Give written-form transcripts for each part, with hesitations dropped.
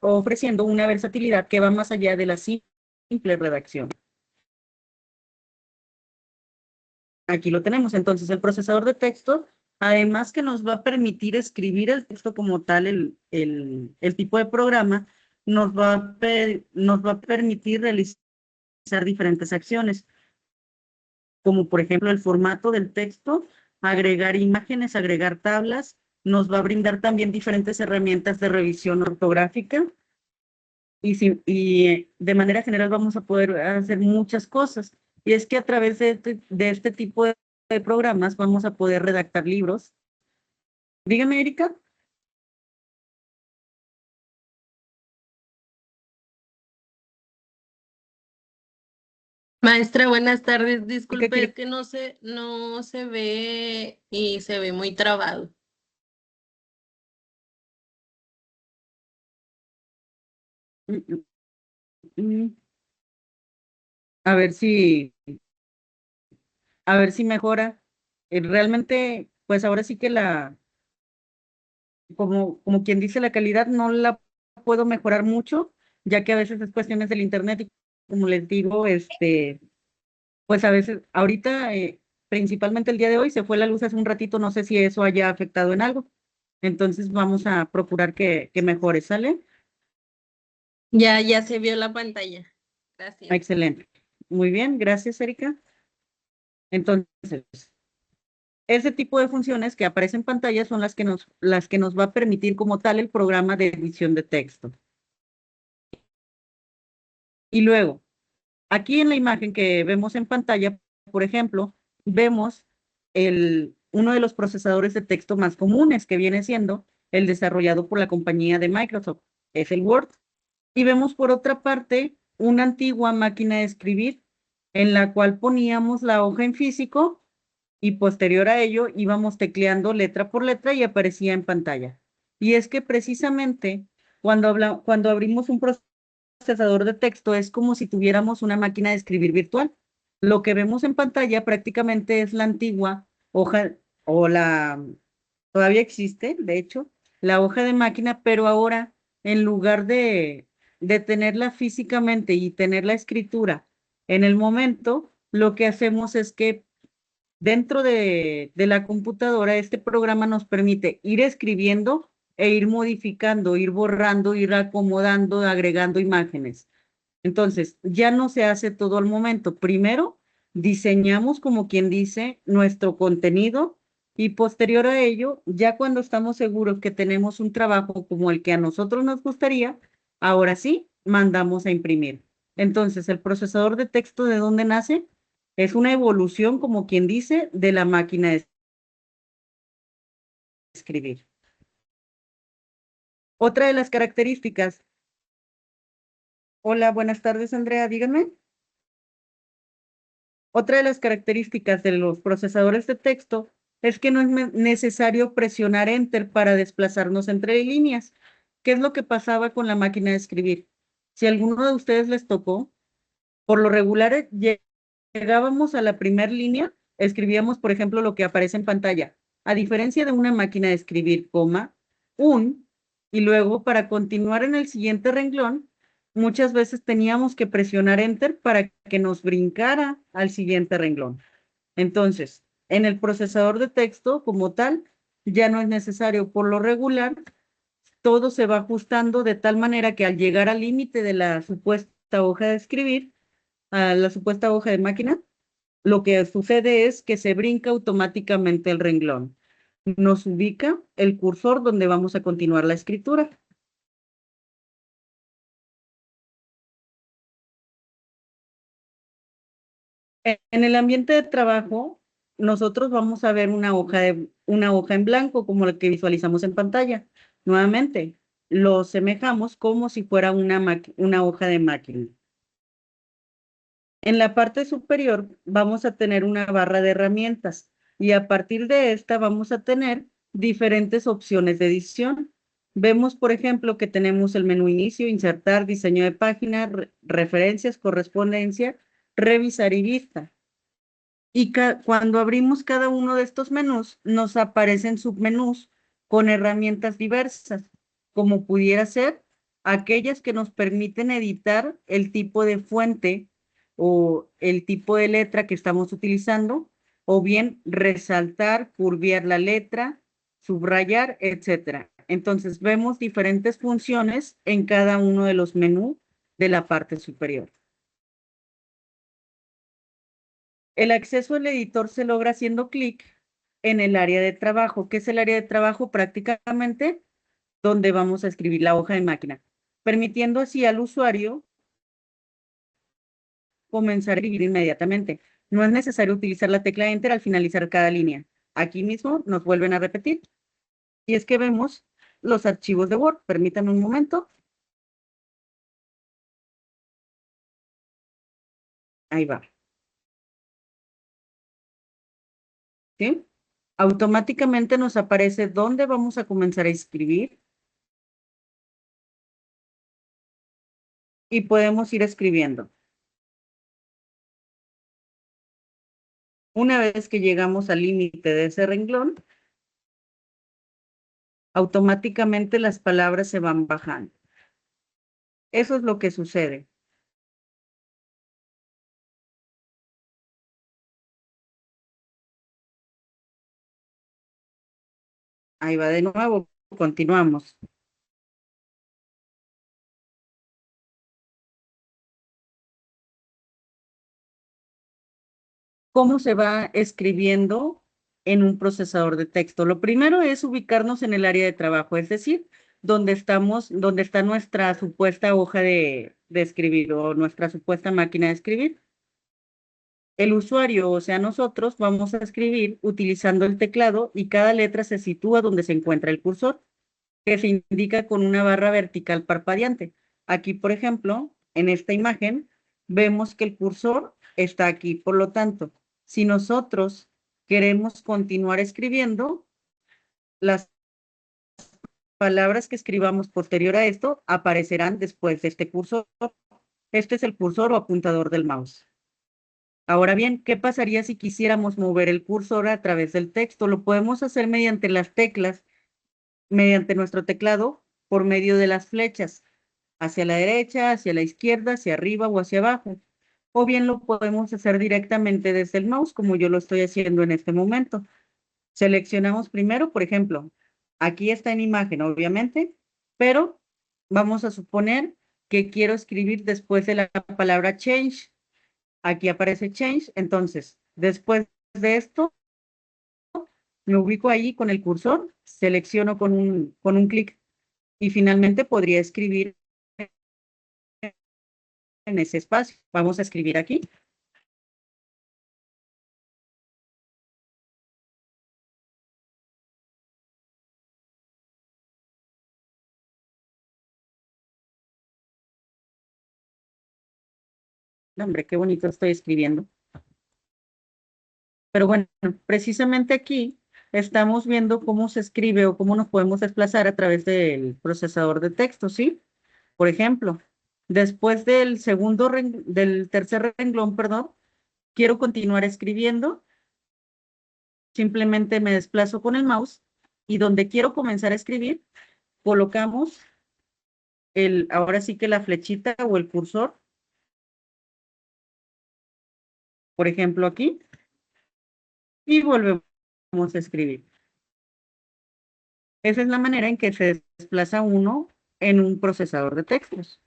ofreciendo una versatilidad que va más allá de la simple redacción. Aquí lo tenemos. Entonces, el procesador de texto, además que nos va a permitir escribir el texto como tal, el tipo de programa, nos va a permitir realizar diferentes acciones, como por ejemplo el formato del texto, agregar imágenes, agregar tablas, nos va a brindar también diferentes herramientas de revisión ortográfica y de manera general vamos a poder hacer muchas cosas. Y es que a través de este tipo de programas vamos a poder redactar libros. Dígame, Erika. Maestra, buenas tardes. Erika Disculpe, es quiere... que no se ve y se ve muy trabado. Mm, mm, mm. A ver si, a ver si mejora. Realmente, pues ahora sí que como quien dice, la calidad no la puedo mejorar mucho, ya que a veces es cuestiones del internet y como les digo, pues a veces, ahorita, principalmente el día de hoy, se fue la luz hace un ratito, no sé si eso haya afectado en algo. Entonces vamos a procurar que mejore, ¿sale? Ya se vio la pantalla. Gracias. Excelente. Muy bien, gracias, Erika. Entonces, ese tipo de funciones que aparecen en pantalla son las que nos va a permitir como tal el programa de edición de texto. Y luego, aquí en la imagen que vemos en pantalla, por ejemplo, vemos uno de los procesadores de texto más comunes, que viene siendo el desarrollado por la compañía de Microsoft, es el Word. Y vemos por otra parte una antigua máquina de escribir en la cual poníamos la hoja en físico y posterior a ello íbamos tecleando letra por letra y aparecía en pantalla. Y es que precisamente cuando abrimos un procesador de texto es como si tuviéramos una máquina de escribir virtual. Lo que vemos en pantalla prácticamente es la antigua hoja o todavía existe, de hecho, la hoja de máquina, pero ahora en lugar de tenerla físicamente y tener la escritura en el momento, lo que hacemos es que dentro de la computadora, este programa nos permite ir escribiendo e ir modificando, ir borrando, ir acomodando, agregando imágenes. Entonces, ya no se hace todo al momento. Primero, diseñamos, como quien dice, nuestro contenido y posterior a ello, ya cuando estamos seguros que tenemos un trabajo como el que a nosotros nos gustaría, ahora sí, mandamos a imprimir. Entonces, el procesador de texto, ¿de dónde nace? Es una evolución, como quien dice, de la máquina de escribir. Otra de las características. Hola, buenas tardes, Andrea, dígame. Otra de las características de los procesadores de texto es que no es necesario presionar Enter para desplazarnos entre líneas. ¿Qué es lo que pasaba con la máquina de escribir? Si a alguno de ustedes les tocó, por lo regular llegábamos a la primera línea, escribíamos, por ejemplo, lo que aparece en pantalla. A diferencia de una máquina de escribir, coma, y luego para continuar en el siguiente renglón, muchas veces teníamos que presionar Enter para que nos brincara al siguiente renglón. Entonces, en el procesador de texto como tal, ya no es necesario. Por lo regular, todo se va ajustando de tal manera que al llegar al límite de la supuesta hoja de escribir, a la supuesta hoja de máquina, lo que sucede es que se brinca automáticamente el renglón. Nos ubica el cursor donde vamos a continuar la escritura. En el ambiente de trabajo, nosotros vamos a ver una hoja en blanco como la que visualizamos en pantalla. Nuevamente, lo semejamos como si fuera una hoja de máquina. En la parte superior vamos a tener una barra de herramientas y a partir de esta vamos a tener diferentes opciones de edición. Vemos, por ejemplo, que tenemos el menú inicio, insertar, diseño de página, referencias, correspondencia, revisar y vista. Y cuando abrimos cada uno de estos menús, nos aparecen submenús con herramientas diversas, como pudiera ser aquellas que nos permiten editar el tipo de fuente o el tipo de letra que estamos utilizando, o bien resaltar, curviar la letra, subrayar, etcétera. Entonces vemos diferentes funciones en cada uno de los menús de la parte superior. El acceso al editor se logra haciendo clic en el área de trabajo. ¿Qué es el área de trabajo? Prácticamente donde vamos a escribir la hoja de máquina, permitiendo así al usuario comenzar a escribir inmediatamente. No es necesario utilizar la tecla Enter al finalizar cada línea. Aquí mismo nos vuelven a repetir. Y es que vemos los archivos de Word. Permítanme un momento. Ahí va. ¿Sí? Automáticamente nos aparece dónde vamos a comenzar a escribir y podemos ir escribiendo. Una vez que llegamos al límite de ese renglón, automáticamente las palabras se van bajando. Eso es lo que sucede. Ahí va de nuevo, continuamos. ¿Cómo se va escribiendo en un procesador de texto? Lo primero es ubicarnos en el área de trabajo, es decir, donde estamos, donde está nuestra supuesta hoja de escribir o nuestra supuesta máquina de escribir. El usuario, o sea, nosotros vamos a escribir utilizando el teclado y cada letra se sitúa donde se encuentra el cursor, que se indica con una barra vertical parpadeante. Aquí, por ejemplo, en esta imagen, vemos que el cursor está aquí. Por lo tanto, si nosotros queremos continuar escribiendo, las palabras que escribamos posterior a esto aparecerán después de este cursor. Este es el cursor o apuntador del mouse. Ahora bien, ¿qué pasaría si quisiéramos mover el cursor a través del texto? Lo podemos hacer mediante las teclas, mediante nuestro teclado, por medio de las flechas, hacia la derecha, hacia la izquierda, hacia arriba o hacia abajo. O bien lo podemos hacer directamente desde el mouse, como yo lo estoy haciendo en este momento. Seleccionamos primero, por ejemplo, aquí está en imagen, obviamente, pero vamos a suponer que quiero escribir después de la palabra change. Aquí aparece change, entonces, después de esto, me ubico ahí con el cursor, selecciono con un clic y finalmente podría escribir en ese espacio. Vamos a escribir aquí. Hombre, qué bonito estoy escribiendo. Pero bueno, precisamente aquí estamos viendo cómo se escribe o cómo nos podemos desplazar a través del procesador de texto, ¿sí? Por ejemplo, después del tercer renglón, perdón, quiero continuar escribiendo, simplemente me desplazo con el mouse y donde quiero comenzar a escribir, colocamos ahora sí que la flechita o el cursor, por ejemplo, aquí, y volvemos a escribir. Esa es la manera en que se desplaza uno en un procesador de textos.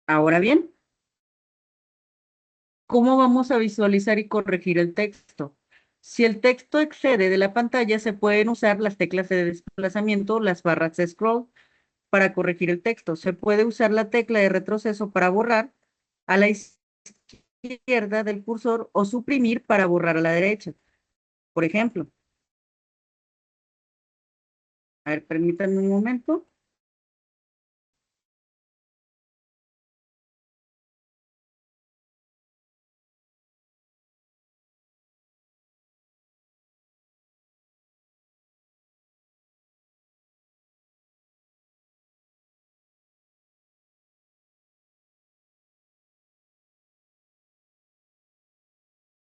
Ahora bien, ¿cómo vamos a visualizar y corregir el texto? Si el texto excede de la pantalla, se pueden usar las teclas de desplazamiento, las barras de scroll, para corregir el texto. Se puede usar la tecla de retroceso para borrar a la izquierda del cursor o suprimir para borrar a la derecha. Por ejemplo, a ver, permítanme un momento.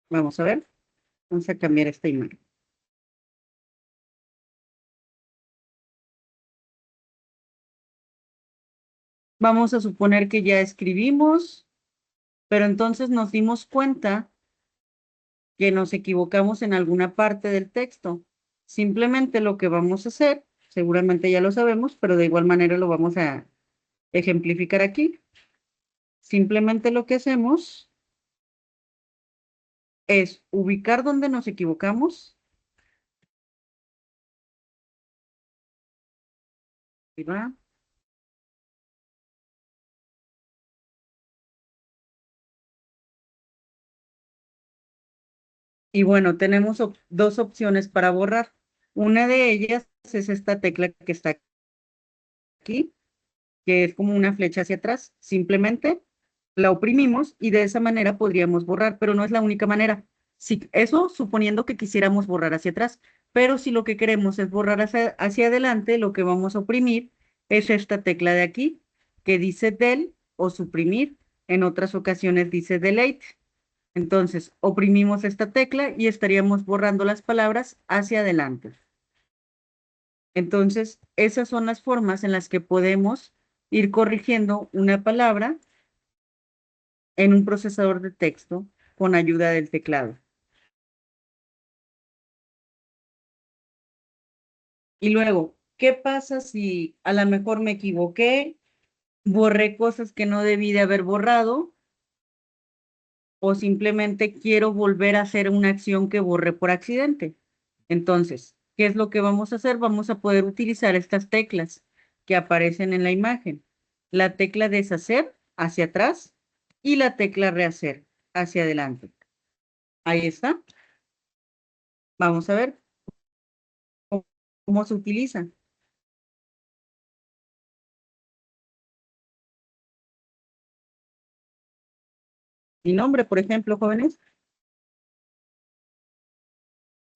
Vamos a ver. Vamos a cambiar esta imagen. Vamos a suponer que ya escribimos, pero entonces nos dimos cuenta que nos equivocamos en alguna parte del texto. Simplemente lo que vamos a hacer, seguramente ya lo sabemos, pero de igual manera lo vamos a ejemplificar aquí. Simplemente lo que hacemos es ubicar donde nos equivocamos. Ahí va. Y bueno, tenemos dos opciones para borrar. Una de ellas es esta tecla que está aquí, que es como una flecha hacia atrás. Simplemente la oprimimos y de esa manera podríamos borrar, pero no es la única manera. Si, eso suponiendo que quisiéramos borrar hacia atrás, pero si lo que queremos es borrar hacia adelante, lo que vamos a oprimir es esta tecla de aquí, que dice del o suprimir. En otras ocasiones dice delete. Entonces, oprimimos esta tecla y estaríamos borrando las palabras hacia adelante. Entonces, esas son las formas en las que podemos ir corrigiendo una palabra en un procesador de texto con ayuda del teclado. Y luego, ¿qué pasa si a lo mejor me equivoqué, borré cosas que no debí de haber borrado o simplemente quiero volver a hacer una acción que borré por accidente? Entonces, ¿qué es lo que vamos a hacer? Vamos a poder utilizar estas teclas que aparecen en la imagen. La tecla deshacer hacia atrás y la tecla rehacer hacia adelante. Ahí está. Vamos a ver cómo se utiliza. Mi nombre, por ejemplo, jóvenes,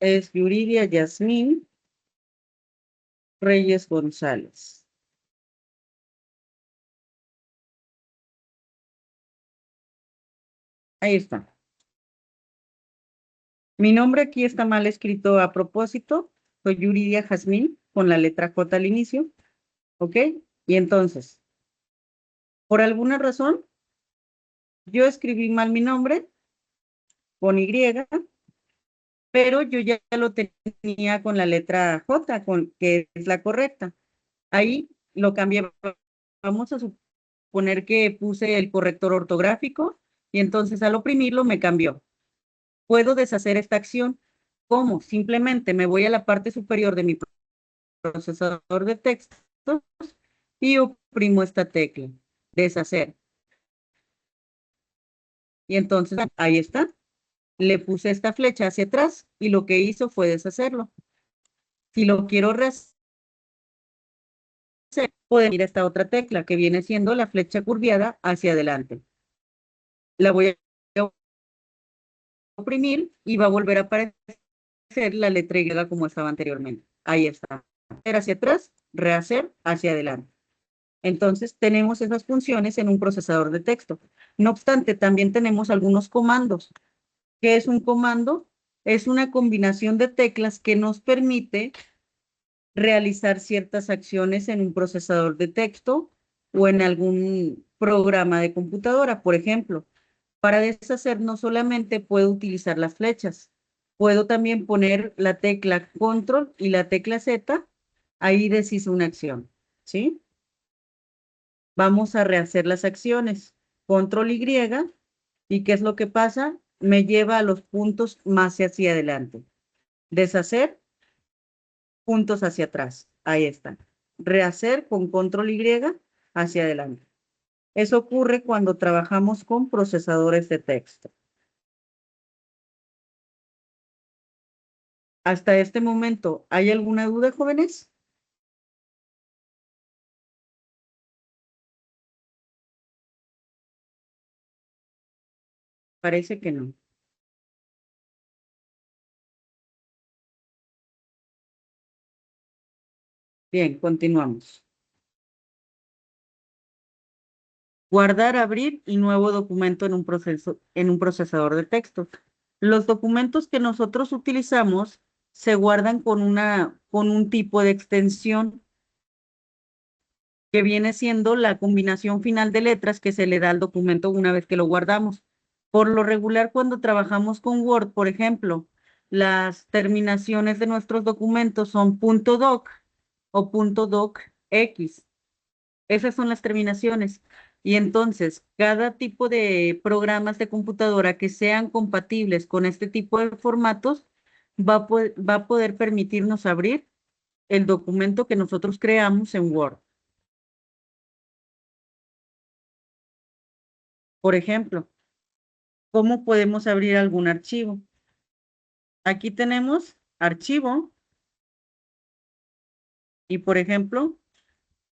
es Yuridia Yasmín Reyes González. Ahí está. Mi nombre aquí está mal escrito a propósito. Soy Yuridia Jazmín con la letra J al inicio. ¿Ok? Y entonces, por alguna razón, yo escribí mal mi nombre con Y, pero yo ya lo tenía con la letra J, que es la correcta. Ahí lo cambié. Vamos a suponer que puse el corrector ortográfico y entonces al oprimirlo me cambió. Puedo deshacer esta acción. ¿Cómo? Simplemente me voy a la parte superior de mi procesador de textos y oprimo esta tecla, deshacer. Y entonces ahí está. Le puse esta flecha hacia atrás y lo que hizo fue deshacerlo. Si lo quiero rehacer, puedo ir a esta otra tecla que viene siendo la flecha curviada hacia adelante. La voy a oprimir y va a volver a aparecer la letra Y como estaba anteriormente. Ahí está. Hacer hacia atrás, rehacer hacia adelante. Entonces, tenemos esas funciones en un procesador de texto. No obstante, también tenemos algunos comandos. ¿Qué es un comando? Es una combinación de teclas que nos permite realizar ciertas acciones en un procesador de texto o en algún programa de computadora. Por ejemplo, para deshacer no solamente puedo utilizar las flechas, puedo también poner la tecla control y la tecla Z, ahí deshizo una acción, ¿sí? Vamos a rehacer las acciones. Control Y, ¿y qué es lo que pasa? Me lleva a los puntos más hacia adelante. Deshacer, puntos hacia atrás. Ahí está. Rehacer con control Y hacia adelante. Eso ocurre cuando trabajamos con procesadores de texto. Hasta este momento, ¿hay alguna duda, jóvenes? Parece que no. Bien, continuamos. Guardar, abrir y nuevo documento en un procesador de texto. Los documentos que nosotros utilizamos se guardan con un tipo de extensión que viene siendo la combinación final de letras que se le da al documento una vez que lo guardamos. Por lo regular, cuando trabajamos con Word, por ejemplo, las terminaciones de nuestros documentos son .doc o .docx. Esas son las terminaciones. Y entonces, cada tipo de programas de computadora que sean compatibles con este tipo de formatos va a poder permitirnos abrir el documento que nosotros creamos en Word. Por ejemplo, ¿cómo podemos abrir algún archivo? Aquí tenemos archivo y, por ejemplo,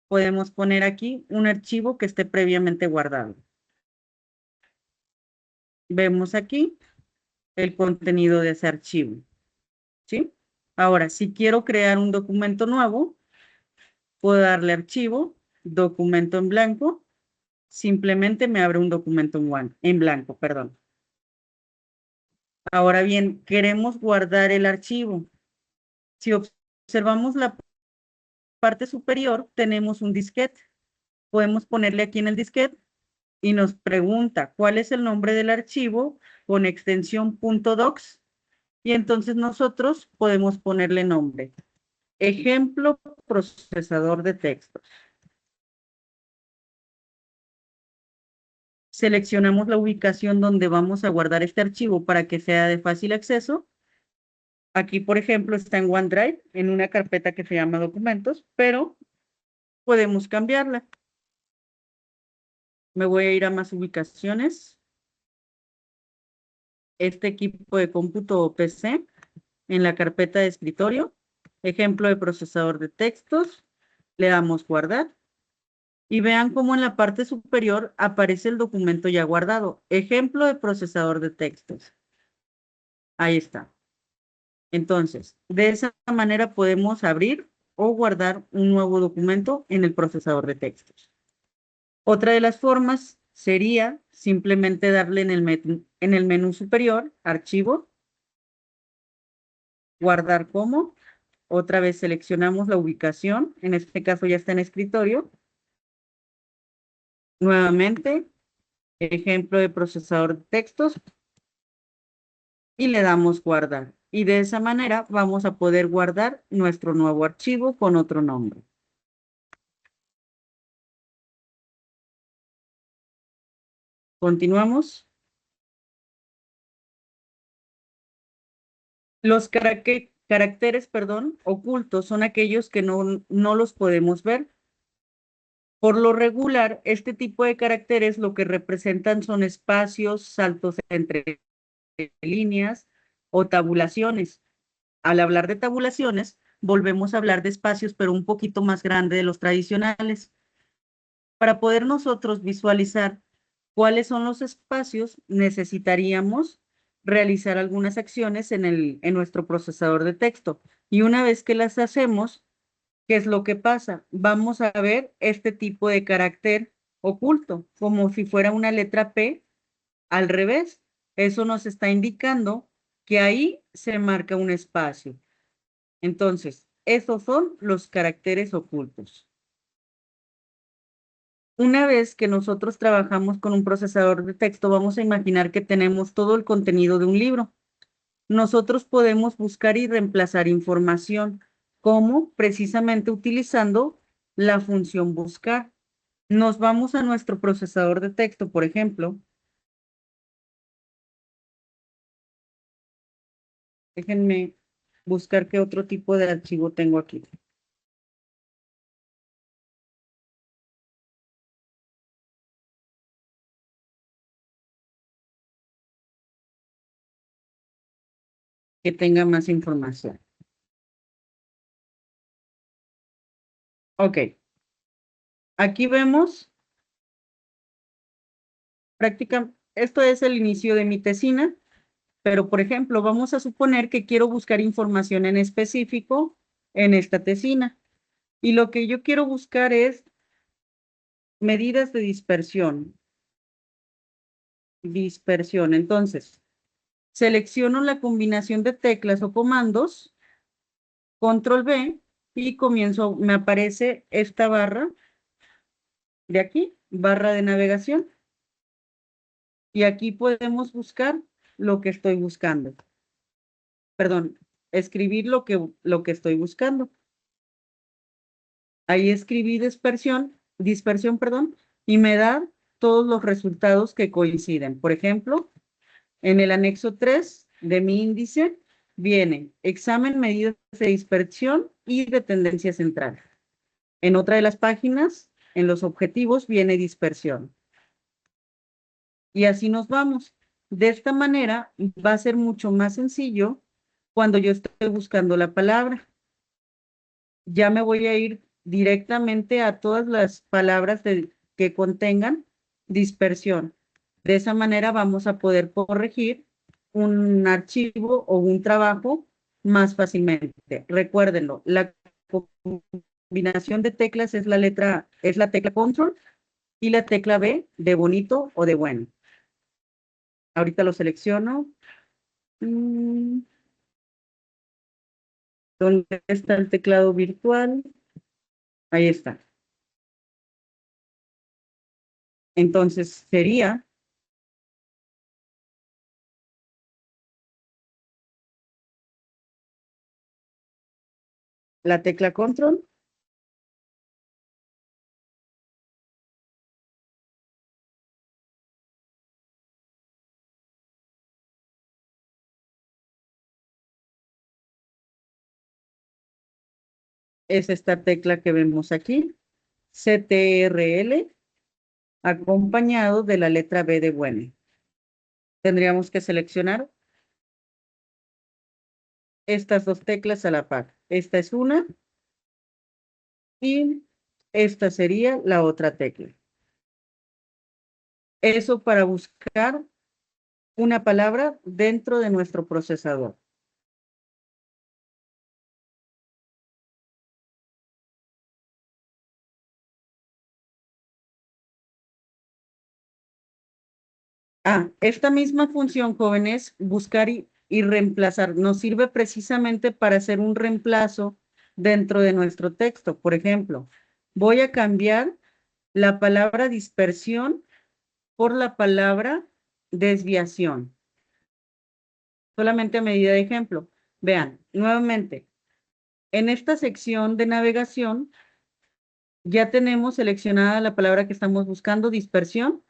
podemos poner aquí un archivo que esté previamente guardado. Vemos aquí el contenido de ese archivo, ¿sí? Ahora, si quiero crear un documento nuevo, puedo darle archivo, documento en blanco, simplemente me abre un documento en blanco, perdón. Ahora bien, queremos guardar el archivo. Si observamos la parte superior, tenemos un disquete. Podemos ponerle aquí en el disquete y nos pregunta cuál es el nombre del archivo con extensión .docs y entonces nosotros podemos ponerle nombre. Ejemplo, procesador de textos. Seleccionamos la ubicación donde vamos a guardar este archivo para que sea de fácil acceso. Aquí, por ejemplo, está en OneDrive, en una carpeta que se llama documentos, pero podemos cambiarla. Me voy a ir a más ubicaciones. Este equipo de cómputo o PC en la carpeta de escritorio. Ejemplo de procesador de textos. Le damos guardar. Y vean cómo en la parte superior aparece el documento ya guardado. Ejemplo de procesador de textos. Ahí está. Entonces, de esa manera podemos abrir o guardar un nuevo documento en el procesador de textos. Otra de las formas sería simplemente darle en el menú superior, archivo, guardar como. Otra vez seleccionamos la ubicación, en este caso ya está en escritorio. Nuevamente, ejemplo de procesador de textos y le damos guardar. Y de esa manera vamos a poder guardar nuestro nuevo archivo con otro nombre. Continuamos. Los caracteres, perdón, ocultos son aquellos que no los podemos ver. Por lo regular, este tipo de caracteres lo que representan son espacios, saltos entre líneas o tabulaciones. Al hablar de tabulaciones, volvemos a hablar de espacios, pero un poquito más grande de los tradicionales. Para poder nosotros visualizar cuáles son los espacios, necesitaríamos realizar algunas acciones en nuestro procesador de texto. Y una vez que las hacemos, ¿qué es lo que pasa? Vamos a ver este tipo de carácter oculto, como si fuera una letra P al revés. Eso nos está indicando que ahí se marca un espacio. Entonces, esos son los caracteres ocultos. Una vez que nosotros trabajamos con un procesador de texto, vamos a imaginar que tenemos todo el contenido de un libro. Nosotros podemos buscar y reemplazar información, como precisamente utilizando la función buscar. Nos vamos a nuestro procesador de texto, por ejemplo. Déjenme buscar qué otro tipo de archivo tengo aquí. Que tenga más información. Ok. Aquí vemos esto es el inicio de mi tesina, pero por ejemplo, vamos a suponer que quiero buscar información en específico en esta tesina. Y lo que yo quiero buscar es medidas de dispersión. Dispersión. Entonces, selecciono la combinación de teclas o comandos, control B, y comienzo, me aparece esta barra de aquí, barra de navegación. Y aquí podemos buscar lo que estoy buscando. Perdón, escribir lo que estoy buscando. Ahí escribí dispersión, perdón, y me da todos los resultados que coinciden. Por ejemplo, en el anexo 3 de mi índice viene examen, medidas de dispersión y de tendencia central. En otra de las páginas, en los objetivos, viene dispersión. Y así nos vamos. De esta manera va a ser mucho más sencillo cuando yo estoy buscando la palabra. Ya me voy a ir directamente a todas las palabras que contengan dispersión. De esa manera vamos a poder corregir un archivo o un trabajo más fácilmente. Recuérdenlo, la combinación de teclas es la tecla control y la tecla B de bonito o de bueno. Ahorita lo selecciono. ¿Dónde está el teclado virtual? Ahí está. Entonces sería la tecla control. Es esta tecla que vemos aquí, CTRL, acompañado de la letra B de bueno. Tendríamos que seleccionar estas dos teclas a la par. Esta es una y esta sería la otra tecla. Eso para buscar una palabra dentro de nuestro procesador. Esta misma función, jóvenes, buscar y reemplazar, nos sirve precisamente para hacer un reemplazo dentro de nuestro texto. Por ejemplo, voy a cambiar la palabra dispersión por la palabra desviación. Solamente a medida de ejemplo. Vean, nuevamente, en esta sección de navegación ya tenemos seleccionada la palabra que estamos buscando, dispersión.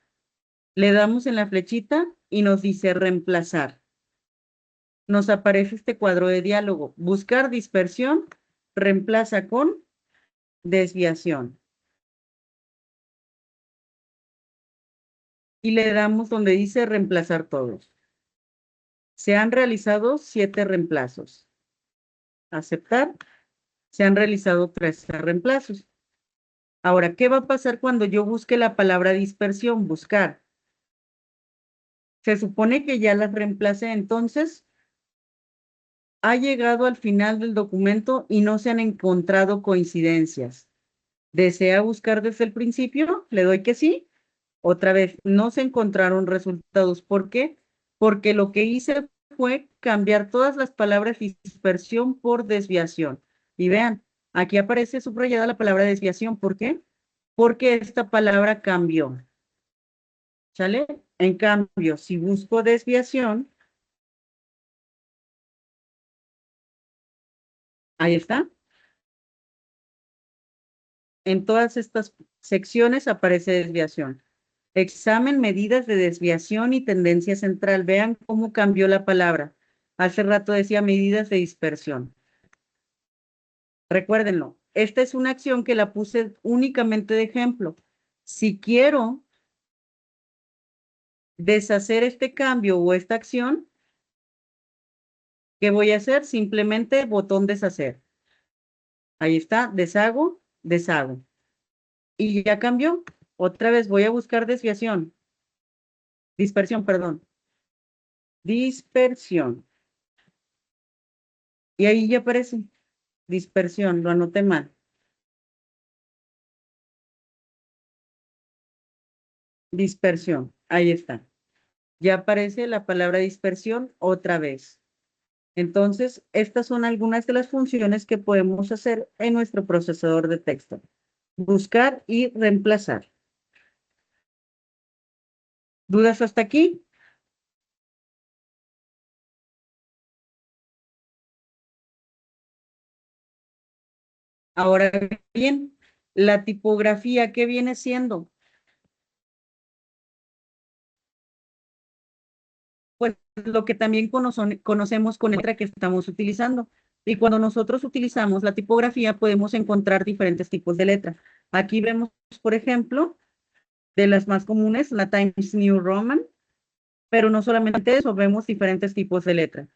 Le damos en la flechita y nos dice reemplazar. Nos aparece este cuadro de diálogo. Buscar dispersión, reemplaza con desviación. Y le damos donde dice reemplazar todos. Se han realizado 7 reemplazos. Aceptar. Se han realizado 13 reemplazos. Ahora, ¿qué va a pasar cuando yo busque la palabra dispersión? Buscar. Se supone que ya las reemplacé, entonces ha llegado al final del documento y no se han encontrado coincidencias. ¿Desea buscar desde el principio? Le doy que sí. Otra vez, no se encontraron resultados. ¿Por qué? Porque lo que hice fue cambiar todas las palabras dispersión por desviación. Y vean, aquí aparece subrayada la palabra desviación. ¿Por qué? Porque esta palabra cambió. ¿Sale? En cambio, si busco desviación, ahí está. En todas estas secciones aparece desviación. Examen, medidas de desviación y tendencia central. Vean cómo cambió la palabra. Hace rato decía medidas de dispersión. Recuérdenlo, esta es una acción que la puse únicamente de ejemplo. Si quiero deshacer este cambio o esta acción, ¿qué voy a hacer? Simplemente botón deshacer. Ahí está, deshago, deshago. Y ya cambió. Otra vez voy a buscar desviación. Dispersión, perdón. Dispersión. Y ahí ya aparece. Dispersión, lo anoté mal. Dispersión, ahí está. Ya aparece la palabra dispersión otra vez. Entonces, estas son algunas de las funciones que podemos hacer en nuestro procesador de texto. Buscar y reemplazar. ¿Dudas hasta aquí? Ahora bien, la tipografía, ¿qué viene siendo? Pues lo que también conocemos con la letra que estamos utilizando. Y cuando nosotros utilizamos la tipografía, podemos encontrar diferentes tipos de letra. Aquí vemos, por ejemplo, de las más comunes, la Times New Roman, pero no solamente eso, vemos diferentes tipos de letra.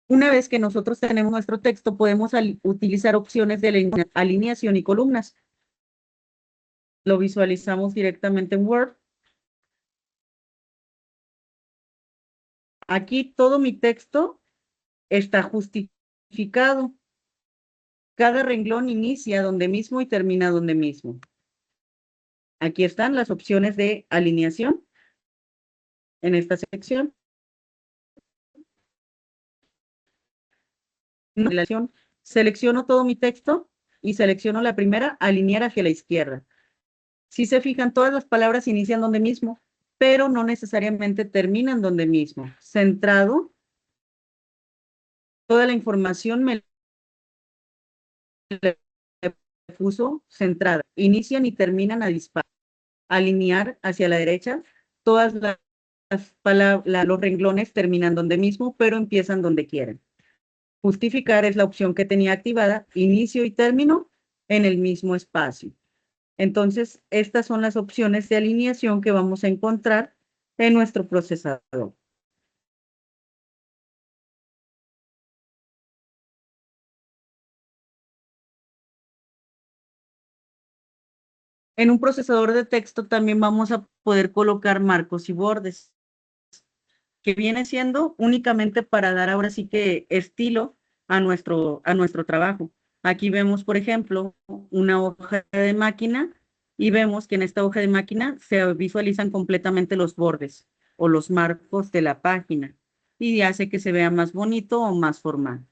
Una vez que nosotros tenemos nuestro texto, podemos utilizar opciones de alineación y columnas. Lo visualizamos directamente en Word. Aquí todo mi texto está justificado. Cada renglón inicia donde mismo y termina donde mismo. Aquí están las opciones de alineación en esta sección. Selecciono todo mi texto y selecciono la primera, alinear hacia la izquierda. Si se fijan, todas las palabras inician donde mismo, pero no necesariamente terminan donde mismo. Centrado, toda la información me puso centrada. Inician y terminan a disparo. Alinear hacia la derecha, todas las palabras, los renglones terminan donde mismo, pero empiezan donde quieren. Justificar es la opción que tenía activada, inicio y término en el mismo espacio. Entonces, estas son las opciones de alineación que vamos a encontrar en nuestro procesador. En un procesador de texto también vamos a poder colocar marcos y bordes, que viene siendo únicamente para dar ahora sí que estilo a nuestro trabajo. Aquí vemos, por ejemplo, una hoja de máquina y vemos que en esta hoja de máquina se visualizan completamente los bordes o los marcos de la página y hace que se vea más bonito o más formal.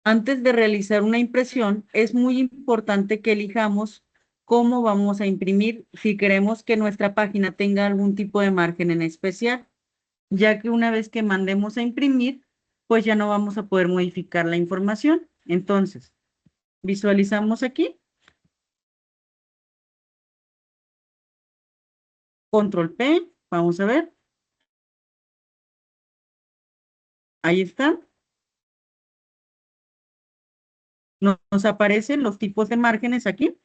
Antes de realizar una impresión, es muy importante que elijamos cómo vamos a imprimir si queremos que nuestra página tenga algún tipo de margen en especial, ya que una vez que mandemos a imprimir, pues ya no vamos a poder modificar la información. Entonces, visualizamos aquí, control P, vamos a ver, ahí está. Nos aparecen los tipos de márgenes aquí,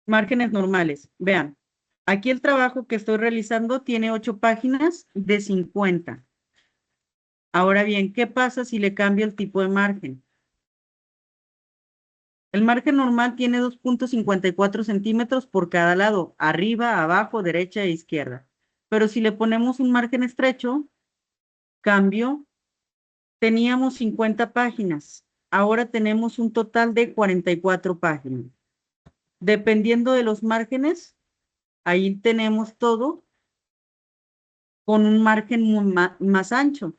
márgenes normales. Vean, aquí el trabajo que estoy realizando tiene 8 páginas de 50. Ahora bien, ¿qué pasa si le cambio el tipo de margen? El margen normal tiene 2,54 centímetros por cada lado, arriba, abajo, derecha e izquierda. Pero si le ponemos un margen estrecho, cambio, teníamos 50 páginas. Ahora tenemos un total de 44 páginas. Dependiendo de los márgenes, ahí tenemos todo con un margen más ancho.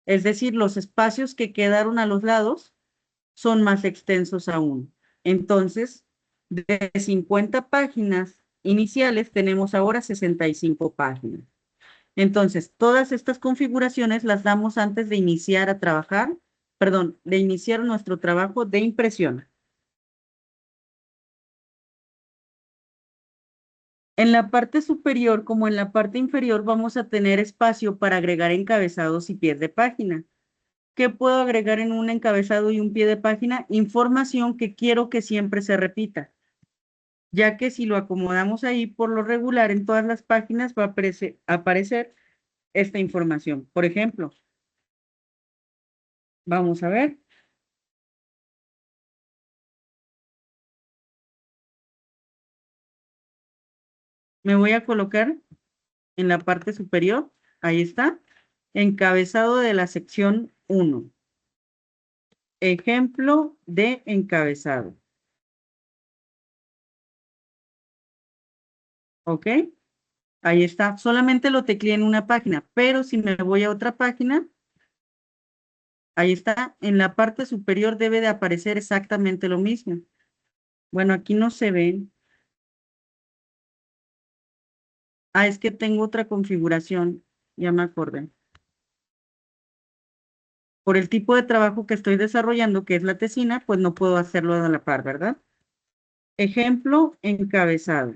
Es decir, los espacios que quedaron a los lados son más extensos aún. Entonces, de 50 páginas iniciales tenemos ahora 65 páginas. Entonces, todas estas configuraciones las damos antes de iniciar a trabajar, perdón, de iniciar nuestro trabajo de impresión. En la parte superior como en la parte inferior vamos a tener espacio para agregar encabezados y pies de página. ¿Qué puedo agregar en un encabezado y un pie de página? Información que quiero que siempre se repita, ya que si lo acomodamos ahí por lo regular en todas las páginas va a aparecer esta información. Por ejemplo, vamos a ver, me voy a colocar en la parte superior, ahí está, encabezado de la sección 1. Ejemplo de encabezado. ¿Ok? Ahí está. Solamente lo tecleé en una página, pero si me voy a otra página, Ahí está. En la parte superior debe de aparecer exactamente lo mismo. Bueno, aquí no se ven. Ah, es que tengo otra configuración. Ya me acordé. Por el tipo de trabajo que estoy desarrollando, que es la tesina, pues no puedo hacerlo a la par, ¿verdad? Ejemplo, encabezado.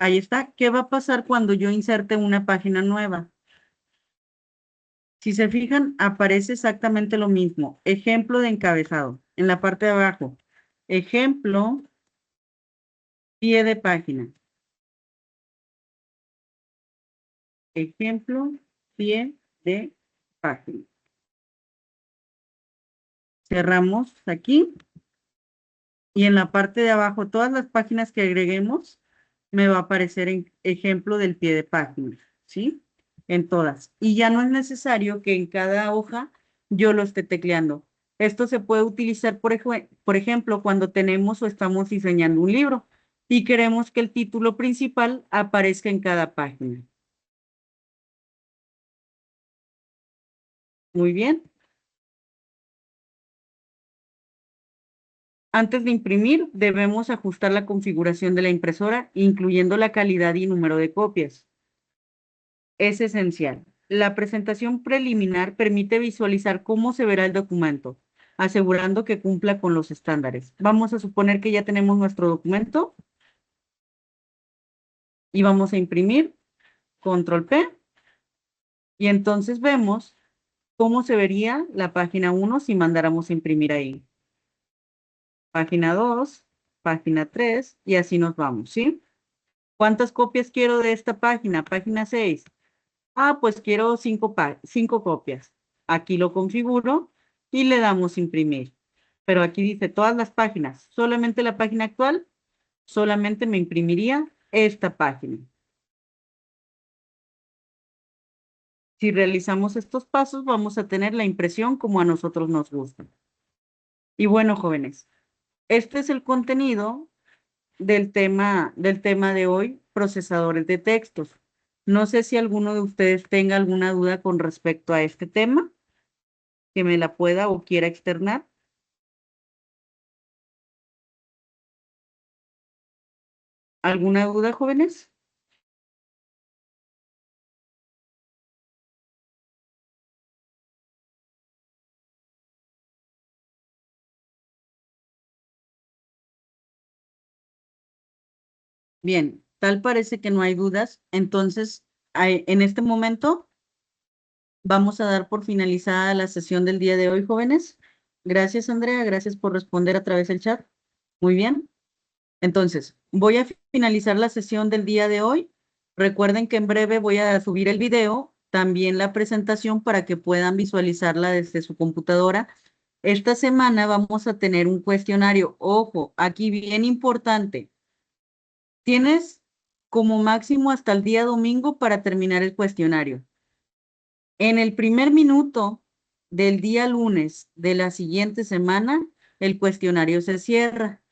Ahí está. ¿Qué va a pasar cuando yo inserte una página nueva? Si se fijan, aparece exactamente lo mismo. Ejemplo de encabezado. En la parte de abajo. Ejemplo, pie de página. Ejemplo, pie de página. Cerramos aquí. Y en la parte de abajo, todas las páginas que agreguemos, me va a aparecer en ejemplo del pie de página, ¿sí? En todas. Y ya no es necesario que en cada hoja yo lo esté tecleando. Esto se puede utilizar, por ejemplo, cuando tenemos o estamos diseñando un libro y queremos que el título principal aparezca en cada página. Muy bien. Antes de imprimir, debemos ajustar la configuración de la impresora, incluyendo la calidad y número de copias. Es esencial. La presentación preliminar permite visualizar cómo se verá el documento, asegurando que cumpla con los estándares. Vamos a suponer que ya tenemos nuestro documento y vamos a imprimir, control P, y entonces vemos cómo se vería la página 1 si mandáramos a imprimir ahí. Página 2, página 3, y así nos vamos, ¿sí? ¿Cuántas copias quiero de esta página? Página 6. Ah, pues quiero 5 copias. Aquí lo configuro y le damos imprimir. Pero aquí dice todas las páginas. Solamente la página actual, solamente me imprimiría esta página. Si realizamos estos pasos, vamos a tener la impresión como a nosotros nos gusta. Y bueno, jóvenes, este es el contenido del tema de hoy, procesadores de textos. No sé si alguno de ustedes tenga alguna duda con respecto a este tema, que me la pueda o quiera externar. ¿Alguna duda, jóvenes? Bien, tal parece que no hay dudas. Entonces, en este momento vamos a dar por finalizada la sesión del día de hoy, jóvenes. Gracias, Andrea. Gracias por responder a través del chat. Muy bien. Entonces, voy a finalizar la sesión del día de hoy. Recuerden que en breve voy a subir el video, también la presentación para que puedan visualizarla desde su computadora. Esta semana vamos a tener un cuestionario. Ojo, aquí bien importante. Tienes como máximo hasta el día domingo para terminar el cuestionario. En el primer minuto del día lunes de la siguiente semana, el cuestionario se cierra.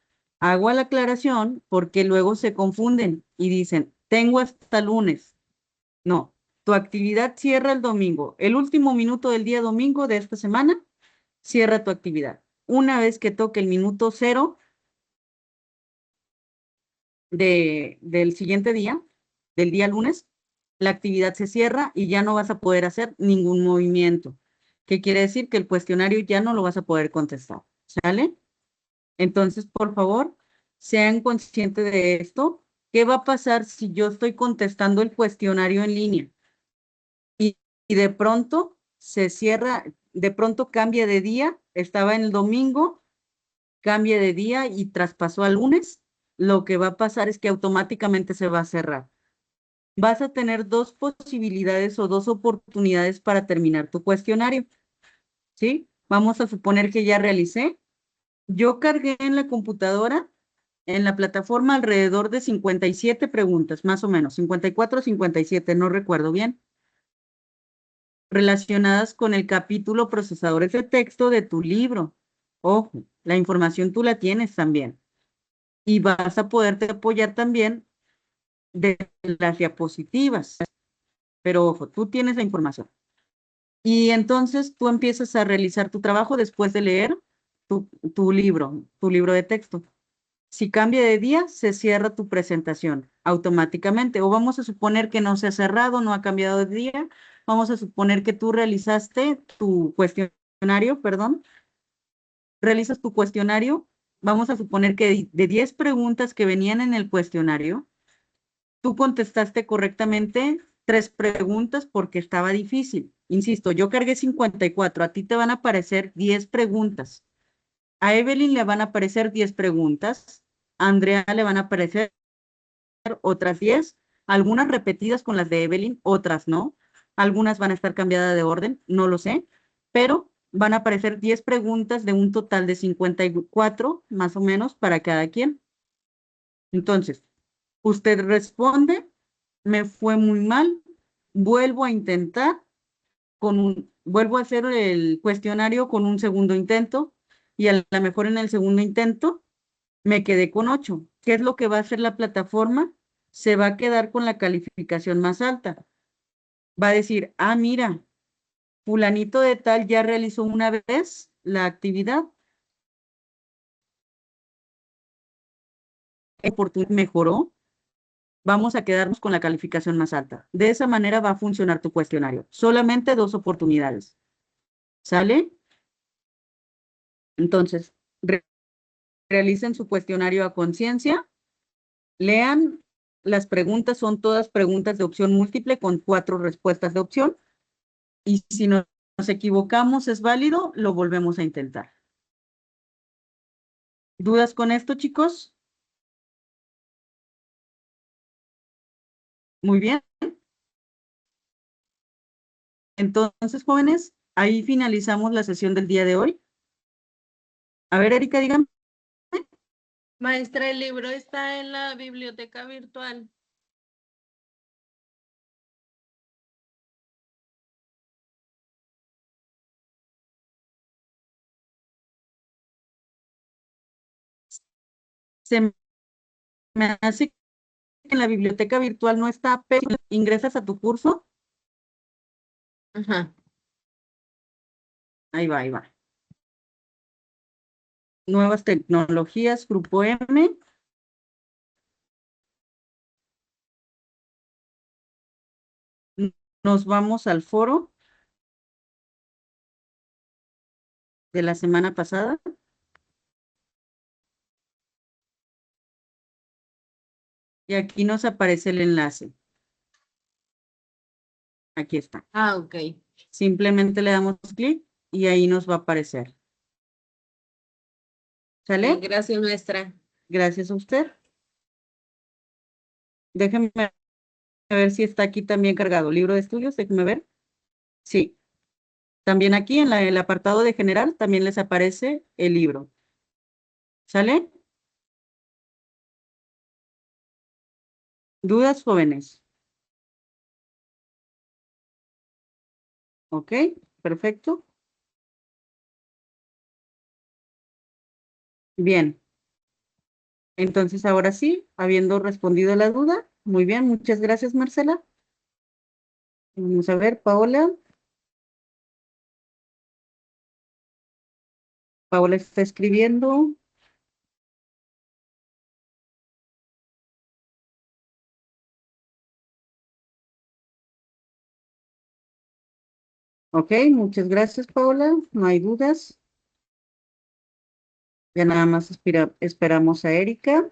Hago la aclaración porque luego se confunden y dicen, tengo hasta lunes. No, tu actividad cierra el domingo. El último minuto del día domingo de esta semana, cierra tu actividad. Una vez que toque el minuto cero del siguiente día, del día lunes, la actividad se cierra y ya no vas a poder hacer ningún movimiento. ¿Qué quiere decir? Que el cuestionario ya no lo vas a poder contestar. ¿Sale? Entonces, por favor, sean conscientes de esto. ¿Qué va a pasar si yo estoy contestando el cuestionario en línea y, y de pronto se cierra, de pronto cambia de día, estaba en el domingo, cambia de día y traspasó al lunes? Lo que va a pasar es que automáticamente se va a cerrar. Vas a tener dos posibilidades o dos oportunidades para terminar tu cuestionario, ¿sí? Vamos a suponer que ya realicé. Yo cargué en la computadora, en la plataforma, alrededor de 57 preguntas, más o menos, 54 o 57, no recuerdo bien, relacionadas con el capítulo procesadores de texto de tu libro. Ojo, la información tú la tienes también. Y vas a poderte apoyar también de las diapositivas. Pero ojo, tú tienes la información. Y entonces tú empiezas a realizar tu trabajo después de leer tu libro de texto. Si cambia de día, se cierra tu presentación automáticamente. O vamos a suponer que no se ha cerrado, no ha cambiado de día. Vamos a suponer que tú realizaste tu cuestionario, perdón. Realizas tu cuestionario. Vamos a suponer que de 10 preguntas que venían en el cuestionario, tú contestaste correctamente 3 preguntas porque estaba difícil. Insisto, yo cargué 54. A ti te van a aparecer 10 preguntas. A Evelyn le van a aparecer 10 preguntas. A Andrea le van a aparecer otras 10, algunas repetidas con las de Evelyn, otras no. Algunas van a estar cambiadas de orden, no lo sé, pero van a aparecer 10 preguntas de un total de 54, más o menos, para cada quien. Entonces, usted responde, me fue muy mal, vuelvo a intentar, vuelvo a hacer el cuestionario con un segundo intento y a lo mejor en el segundo intento me quedé con 8. ¿Qué es lo que va a hacer la plataforma? Se va a quedar con la calificación más alta. Va a decir, ah, mira, fulanito de tal ya realizó una vez la actividad, mejoró, vamos a quedarnos con la calificación más alta. De esa manera va a funcionar tu cuestionario. Solamente 2 oportunidades. ¿Sale? Entonces, realicen su cuestionario a conciencia, lean, las preguntas son todas preguntas de opción múltiple con 4 respuestas de opción. Y si nos equivocamos, es válido, lo volvemos a intentar. ¿Dudas con esto, chicos? Muy bien. Entonces, jóvenes, ahí finalizamos la sesión del día de hoy. A ver, Erika, dígame. Maestra, el libro está en la biblioteca virtual. Se me hace que en la biblioteca virtual no está, pero ingresas a tu curso. Ajá. Ahí va, ahí va. Nuevas tecnologías, grupo M. Nos vamos al foro de la semana pasada. Y aquí nos aparece el enlace. Aquí está. Ah, ok. Simplemente le damos clic y ahí nos va a aparecer. ¿Sale? Gracias, maestra. Gracias a usted. Déjenme ver si está aquí también cargado. Libro de estudios, déjenme ver. Sí. También aquí en el apartado de general también les aparece el libro. ¿Sale? ¿Dudas, jóvenes? Ok, perfecto. Bien. Entonces, ahora sí, habiendo respondido la duda, muy bien, muchas gracias, Marcela. Vamos a ver, Paola. Paola está escribiendo. Ok, muchas gracias, Paola. No hay dudas. Ya nada más esperamos a Erika.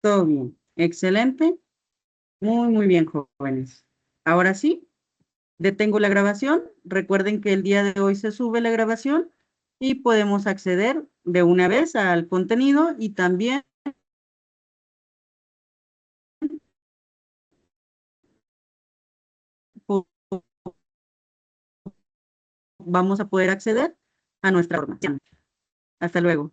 Todo bien. Excelente. Muy, muy bien, jóvenes. Ahora sí, detengo la grabación. Recuerden que el día de hoy se sube la grabación y podemos acceder de una vez al contenido y también vamos a poder acceder a nuestra formación. Hasta luego.